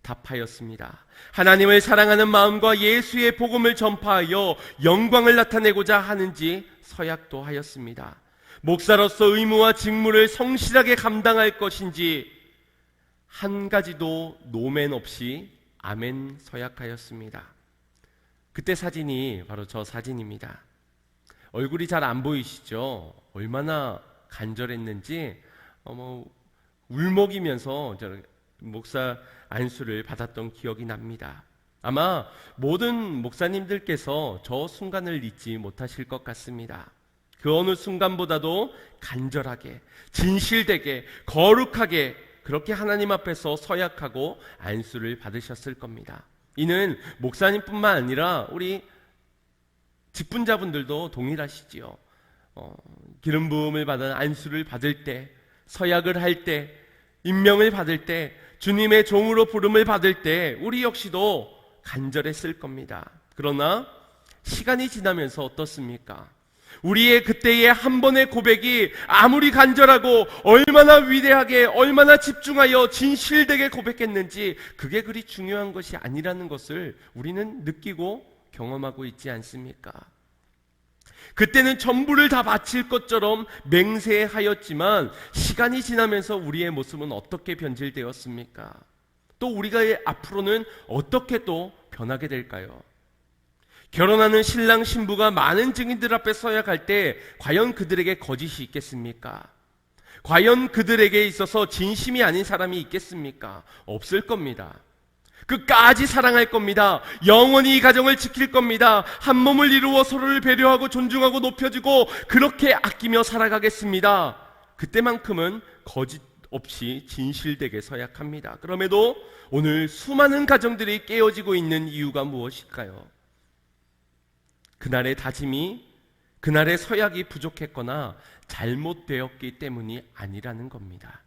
답하였습니다. 하나님을 사랑하는 마음과 예수의 복음을 전파하여 영광을 나타내고자 하는지 서약도 하였습니다. 목사로서 의무와 직무를 성실하게 감당할 것인지 한 가지도 노멘 없이 아멘 서약하였습니다. 그때 사진이 바로 저 사진입니다. 얼굴이 잘 안 보이시죠? 얼마나 간절했는지 울먹이면서 목사 안수를 받았던 기억이 납니다. 아마 모든 목사님들께서 저 순간을 잊지 못하실 것 같습니다. 그 어느 순간보다도 간절하게, 진실되게, 거룩하게 그렇게 하나님 앞에서 서약하고 안수를 받으셨을 겁니다. 이는 목사님뿐만 아니라 우리 직분자분들도 동일하시지요. 기름 부음을 받은 안수를 받을 때, 서약을 할 때, 임명을 받을 때, 주님의 종으로 부름을 받을 때 우리 역시도 간절했을 겁니다. 그러나 시간이 지나면서 어떻습니까? 우리의 그때의 한 번의 고백이 아무리 간절하고 얼마나 위대하게, 얼마나 집중하여 진실되게 고백했는지 그게 그리 중요한 것이 아니라는 것을 우리는 느끼고 경험하고 있지 않습니까? 그때는 전부를 다 바칠 것처럼 맹세하였지만 시간이 지나면서 우리의 모습은 어떻게 변질되었습니까? 또 우리가 앞으로는 어떻게 또 변하게 될까요? 결혼하는 신랑 신부가 많은 증인들 앞에 서약할 때 과연 그들에게 거짓이 있겠습니까? 과연 그들에게 있어서 진심이 아닌 사람이 있겠습니까? 없을 겁니다. 끝까지 사랑할 겁니다. 영원히 이 가정을 지킬 겁니다. 한 몸을 이루어 서로를 배려하고 존중하고 높여주고 그렇게 아끼며 살아가겠습니다. 그때만큼은 거짓 없이 진실되게 서약합니다. 그럼에도 오늘 수많은 가정들이 깨어지고 있는 이유가 무엇일까요? 그날의 다짐이, 그날의 서약이 부족했거나 잘못되었기 때문이 아니라는 겁니다.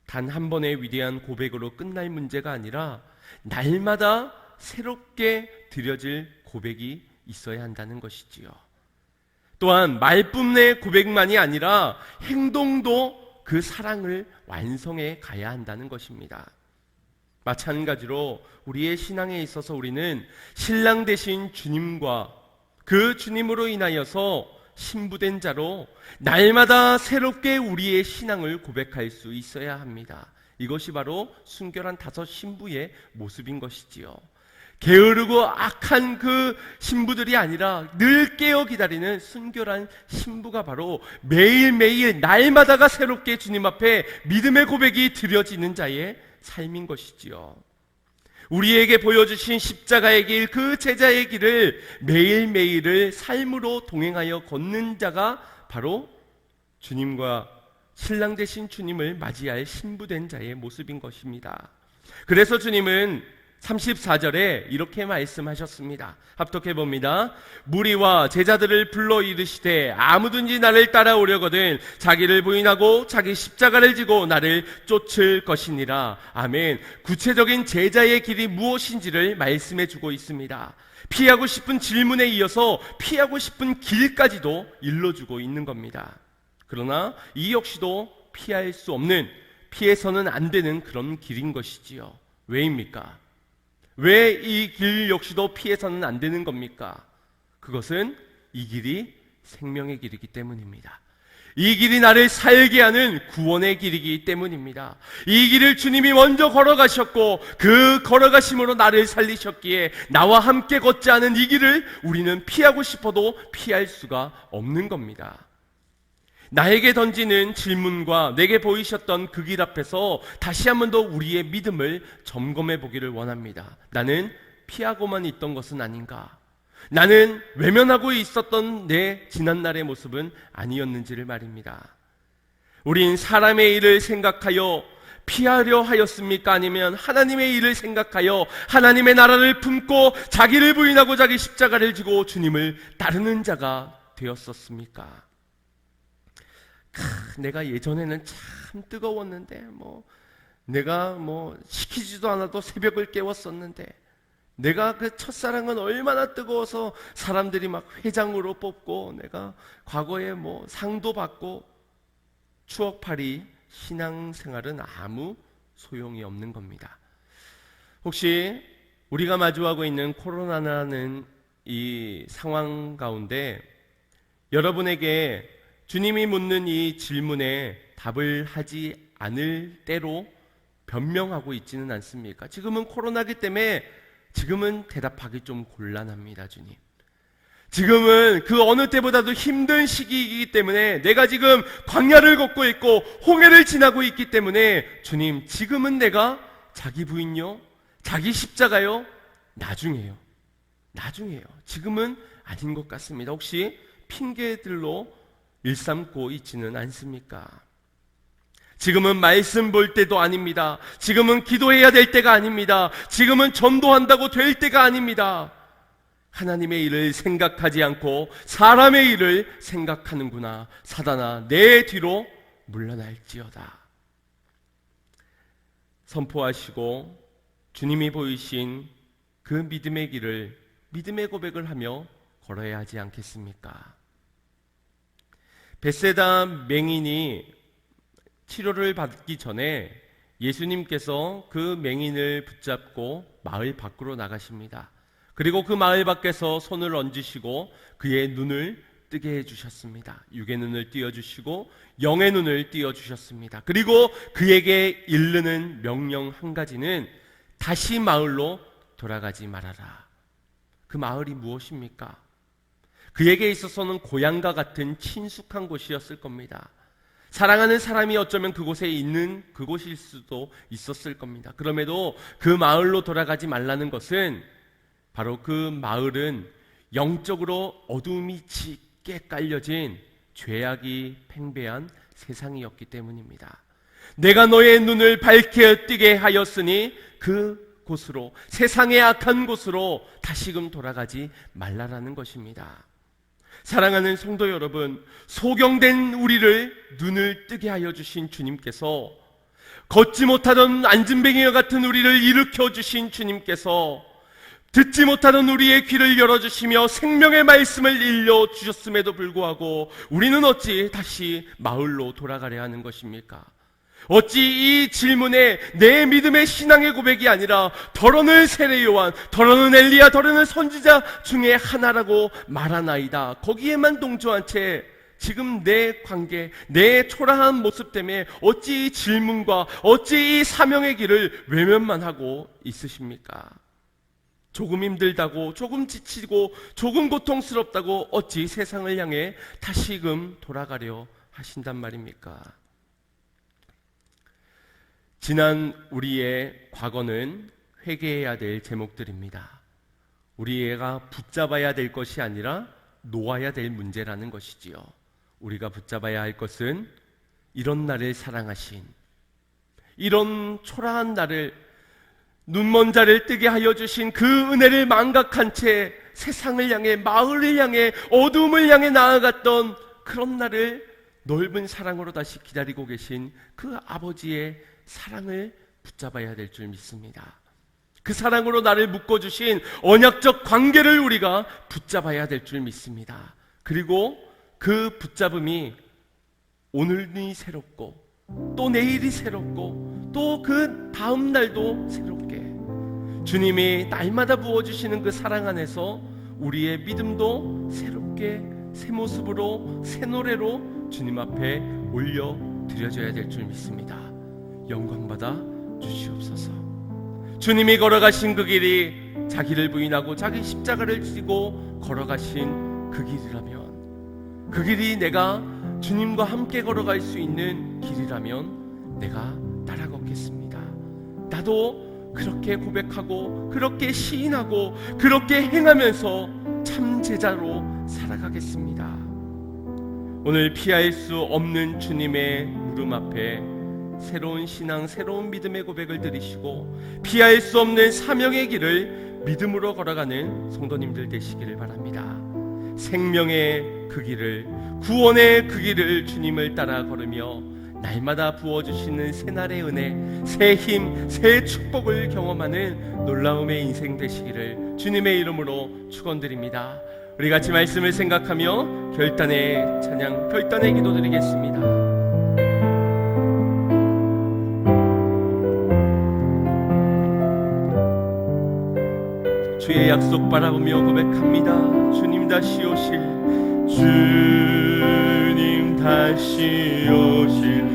단 한 번의 위대한 고백으로 끝날 문제가 아니라 날마다 새롭게 드려질 고백이 있어야 한다는 것이지요. 또한 말뿐의 고백만이 아니라 행동도 그 사랑을 완성해 가야 한다는 것입니다. 마찬가지로 우리의 신앙에 있어서 우리는 신랑 되신 주님과 그 주님으로 인하여서 신부된 자로 날마다 새롭게 우리의 신앙을 고백할 수 있어야 합니다. 이것이 바로 순결한 다섯 신부의 모습인 것이지요. 게으르고 악한 그 신부들이 아니라 늘 깨어 기다리는 순결한 신부가 바로 매일매일 날마다가 새롭게 주님 앞에 믿음의 고백이 드려지는 자의 삶인 것이지요. 우리에게 보여주신 십자가의 길, 그 제자의 길을 매일매일을 삶으로 동행하여 걷는 자가 바로 주님과 신랑 되신 주님을 맞이할 신부된 자의 모습인 것입니다. 그래서 주님은 34절에 이렇게 말씀하셨습니다. 합독해 봅니다. 무리와 제자들을 불러 이르시되 아무든지 나를 따라오려거든 자기를 부인하고 자기 십자가를 지고 나를 쫓을 것이니라. 아멘. 구체적인 제자의 길이 무엇인지를 말씀해 주고 있습니다. 피하고 싶은 질문에 이어서 피하고 싶은 길까지도 일러주고 있는 겁니다. 그러나 이 역시도 피할 수 없는, 피해서는 안 되는 그런 길인 것이지요. 왜입니까? 왜 이 길 역시도 피해서는 안 되는 겁니까? 그것은 이 길이 생명의 길이기 때문입니다. 이 길이 나를 살게 하는 구원의 길이기 때문입니다. 이 길을 주님이 먼저 걸어가셨고 그 걸어가심으로 나를 살리셨기에 나와 함께 걷지 않은 이 길을 우리는 피하고 싶어도 피할 수가 없는 겁니다. 나에게 던지는 질문과 내게 보이셨던 그 길 앞에서 다시 한 번 더 우리의 믿음을 점검해 보기를 원합니다. 나는 피하고만 있던 것은 아닌가? 나는 외면하고 있었던 내 지난날의 모습은 아니었는지를 말입니다. 우린 사람의 일을 생각하여 피하려 하였습니까? 아니면 하나님의 일을 생각하여 하나님의 나라를 품고 자기를 부인하고 자기 십자가를 지고 주님을 따르는 자가 되었었습니까? 내가 예전에는 참 뜨거웠는데 내가 시키지도 않아도 새벽을 깨웠었는데 내가 그 첫사랑은 얼마나 뜨거워서 사람들이 막 회장으로 뽑고 내가 과거에 상도 받고 추억팔이 신앙생활은 아무 소용이 없는 겁니다. 혹시 우리가 마주하고 있는 코로나라는 이 상황 가운데 여러분에게 주님이 묻는 이 질문에 답을 하지 않을 때로 변명하고 있지는 않습니까? 지금은 코로나기 때문에 지금은 대답하기 좀 곤란합니다, 주님. 지금은 그 어느 때보다도 힘든 시기이기 때문에 내가 지금 광야를 걷고 있고 홍해를 지나고 있기 때문에 주님, 지금은 내가 자기 부인요, 자기 십자가요, 나중에요. 지금은 아닌 것 같습니다. 혹시 핑계들로 일삼고 있지는 않습니까? 지금은 말씀 볼 때도 아닙니다. 지금은 기도해야 될 때가 아닙니다. 지금은 전도한다고 될 때가 아닙니다. 하나님의 일을 생각하지 않고 사람의 일을 생각하는구나. 사단아, 내 뒤로 물러날지어다. 선포하시고 주님이 보이신 그 믿음의 길을, 믿음의 고백을 하며 걸어야 하지 않겠습니까? 벳세다 맹인이 치료를 받기 전에 예수님께서 그 맹인을 붙잡고 마을 밖으로 나가십니다. 그리고 그 마을 밖에서 손을 얹으시고 그의 눈을 뜨게 해주셨습니다. 육의 눈을 띄워주시고 영의 눈을 띄워주셨습니다. 그리고 그에게 이르는 명령 한 가지는 다시 마을로 돌아가지 말아라. 그 마을이 무엇입니까? 그에게 있어서는 고향과 같은 친숙한 곳이었을 겁니다. 사랑하는 사람이 어쩌면 그곳에 있는 그곳일 수도 있었을 겁니다. 그럼에도 그 마을로 돌아가지 말라는 것은 바로 그 마을은 영적으로 어둠이 짙게 깔려진 죄악이 팽배한 세상이었기 때문입니다. 내가 너의 눈을 밝게 뜨게 하였으니 그 곳으로, 세상의 악한 곳으로 다시금 돌아가지 말라라는 것입니다. 사랑하는 성도 여러분, 소경된 우리를 눈을 뜨게 하여 주신 주님께서, 걷지 못하던 안진뱅이와 같은 우리를 일으켜 주신 주님께서, 듣지 못하던 우리의 귀를 열어주시며 생명의 말씀을 일려주셨음에도 불구하고 우리는 어찌 다시 마을로 돌아가려 하는 것입니까? 어찌 이 질문에 내 믿음의 신앙의 고백이 아니라 더러는 세례 요한, 더러는 엘리야, 더러는 선지자 중에 하나라고 말하나이다, 거기에만 동조한 채 지금 내 관계, 내 초라한 모습 때문에 어찌 이 질문과 어찌 이 사명의 길을 외면만 하고 있으십니까? 조금 힘들다고, 조금 지치고, 조금 고통스럽다고 어찌 세상을 향해 다시금 돌아가려 하신단 말입니까? 지난 우리의 과거는 회개해야 될 제목들입니다. 우리가 붙잡아야 될 것이 아니라 놓아야 될 문제라는 것이지요. 우리가 붙잡아야 할 것은 이런 나를 사랑하신, 이런 초라한 나를, 눈먼 자를 뜨게 하여 주신 그 은혜를 망각한 채 세상을 향해, 마을을 향해, 어둠을 향해 나아갔던 그런 나를 넓은 사랑으로 다시 기다리고 계신 그 아버지의 사랑을 붙잡아야 될 줄 믿습니다. 그 사랑으로 나를 묶어주신 언약적 관계를 우리가 붙잡아야 될 줄 믿습니다. 그리고 그 붙잡음이 오늘이 새롭고 또 내일이 새롭고 또 그 다음 날도 새롭게, 주님이 날마다 부어주시는 그 사랑 안에서 우리의 믿음도 새롭게 새 모습으로 새 노래로 주님 앞에 올려드려져야 될 줄 믿습니다. 영광받아 주시옵소서. 주님이 걸어가신 그 길이 자기를 부인하고 자기 십자가를 지고 걸어가신 그 길이라면, 그 길이 내가 주님과 함께 걸어갈 수 있는 길이라면 내가 따라 걷겠습니다. 나도 그렇게 고백하고 그렇게 시인하고 그렇게 행하면서 참 제자로 살아가겠습니다. 오늘 피할 수 없는 주님의 물음 앞에 새로운 신앙, 새로운 믿음의 고백을 드리시고 피할 수 없는 사명의 길을 믿음으로 걸어가는 성도님들 되시기를 바랍니다. 생명의 그 길을, 구원의 그 길을 주님을 따라 걸으며 날마다 부어주시는 새날의 은혜, 새 힘, 새 축복을 경험하는 놀라움의 인생 되시기를 주님의 이름으로 축원드립니다. 우리 같이 말씀을 생각하며 결단의 찬양, 결단의 기도 드리겠습니다. 주의 약속 바라보며 고백합니다. 주님 다시 오실, 주님 다시 오실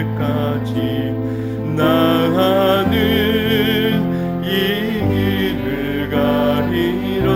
때까지 나는 이 길을 가리라.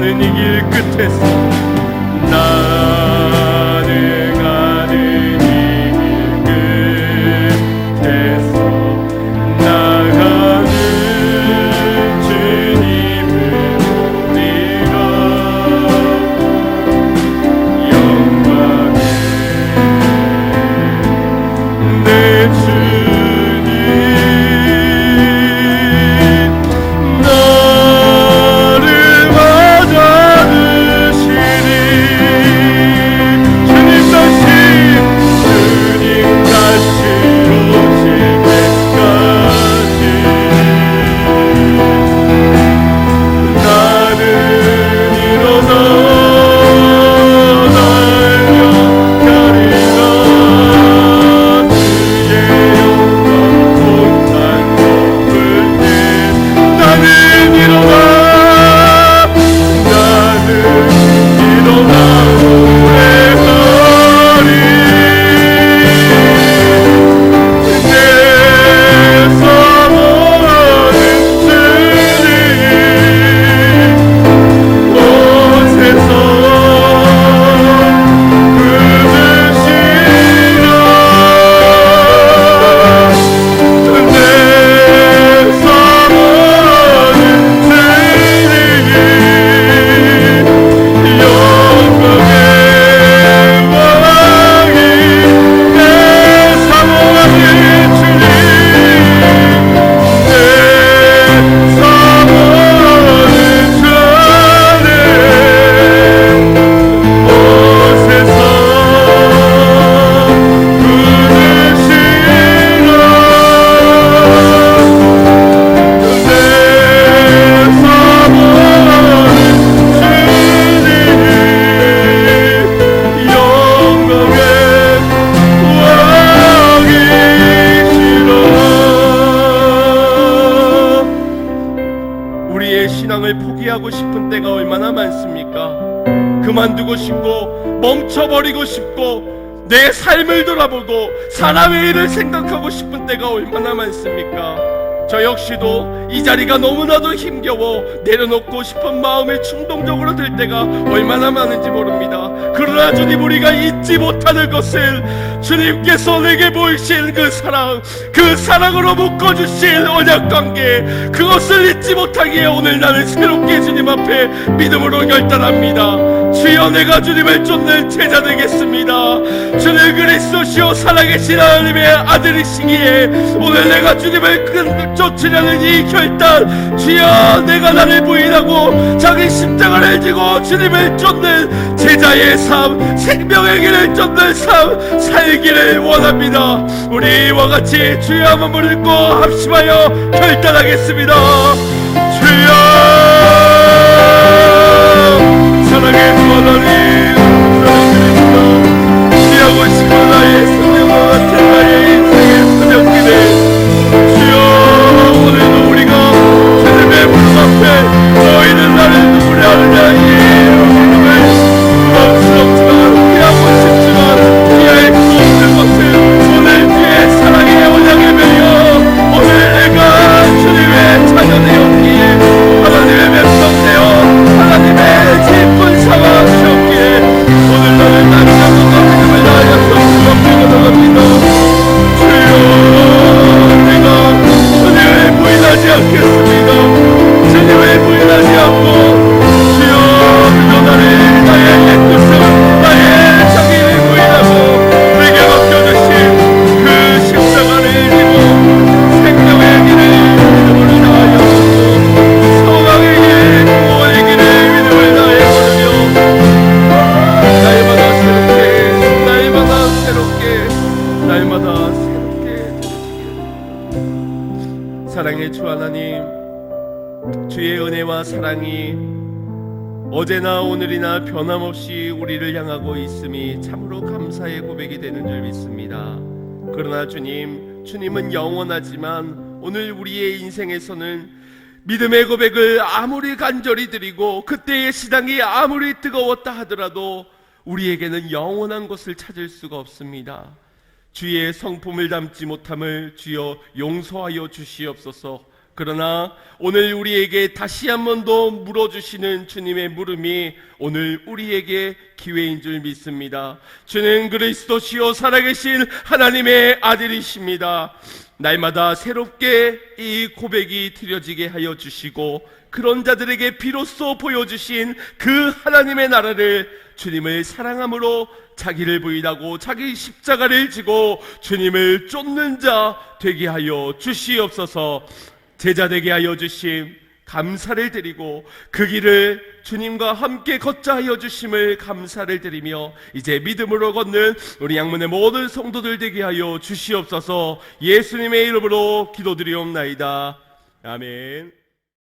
나는 이 길 끝에서 나는 가는 이 길 끝에서 나가는 주님을 보리라. 영광의 내 주님 나를 맞아주시리. 주님 다시 오실 때까지 나는 일어나 달려가리라. 주의 영광 온산 높을 때 나는 일어나 노래하리. 내 사모하는 주님 오셔서 부르시라. 내 사모하는 주님 영광의 왕이 내 사모하는 주님 내 사모하는 주님 오셔서 부르시라. 내 사모하는 주님 영광의 왕이시라. 우리의 신앙을 포기하고 싶은 때가 얼마나 많습니까? 그만두고 싶고 멈춰버리고 싶고 내 삶을 돌아보고 사람의 일을 생각하고 싶은 때가 얼마나 많습니까? 저 역시도 이 자리가 너무나도 힘겨워 내려놓고 싶은 마음이 충동적으로 들 때가 얼마나 많은지 모릅니다. 그러나 주님, 우리가 잊지 못하는 것은 주님께서 내게 보이신 그 사랑, 그 사랑으로 묶어주신 언약관계, 그것을 잊지 못하기에 오늘 나는 새롭게 주님 앞에 믿음으로 결단합니다. 주여, 내가 주님을 쫓는 제자 되겠습니다. 주는 그리스도시요 살아계신 하나님의 아들이시기에 오늘 내가 주님을 쫓으려는 이 결단, 주여, 내가 나를 부인하고 자기 십자가를 지고 주님을 쫓는 제자의 삶, 생명의 길을 쫓는 삶 살기를 원합니다. 우리 이와 같이 주여 한번 읽고 합심하여 결단하겠습니다. 주여, 사랑의 주 하나님, 사랑드립니다. 지하고 싶은 나의 생명과 같은 나의 인생의 사명길에 주여, 오늘도 우리가 주님의 부름 앞에 너희는 나를 누구려 하느냐 이 이름을 부담스럽지만 피하고 싶지만 피할 수 없는 것을 오늘 주의 사랑의 언약에 매여 오늘 내가 주님의 자녀 되었기에 하나님의 백성 되어 하나님의 기쁜 사와 되었기에 오늘 나를 남자분과 믿음을 다하여서 주 앞에 나갑니다. 주여, 내가 주님을 부인하지 않겠습니다. 주님을 부인하지 않고 주여, 그저 나를 나의 옛뜻을 나의 자기를 부인하고 내게 맡겨주신 그 십자가를 지고 생명의 길을 믿음으로 다하여 소망의 길, 구원의 길을 믿음을 다해 걸으며 날마다 새롭게, 날마다 새롭게, 날마다 새롭게. 사랑의 주 하나님, 주의 은혜와 사랑이 어제나 오늘이나 변함없이 우리를 향하고 있음이 참으로 감사의 고백이 되는 줄 믿습니다. 그러나 주님, 주님은 영원하지만 오늘 우리의 인생에서는 믿음의 고백을 아무리 간절히 드리고 그때의 시당이 아무리 뜨거웠다 하더라도 우리에게는 영원한 것을 찾을 수가 없습니다. 주의 성품을 담지 못함을 주여 용서하여 주시옵소서. 그러나 오늘 우리에게 다시 한 번 더 물어주시는 주님의 물음이 오늘 우리에게 기회인 줄 믿습니다. 주는 그리스도시요 살아계신 하나님의 아들이십니다. 날마다 새롭게 이 고백이 드려지게 하여 주시고, 그런 자들에게 비로소 보여주신 그 하나님의 나라를, 주님을 사랑함으로 자기를 부인하고 자기 십자가를 지고 주님을 쫓는 자 되게 하여 주시옵소서. 제자 되게 하여 주심 감사를 드리고, 그 길을 주님과 함께 걷자 하여 주심을 감사를 드리며, 이제 믿음으로 걷는 우리 양문의 모든 성도들 되게 하여 주시옵소서. 예수님의 이름으로 기도드리옵나이다. 아멘.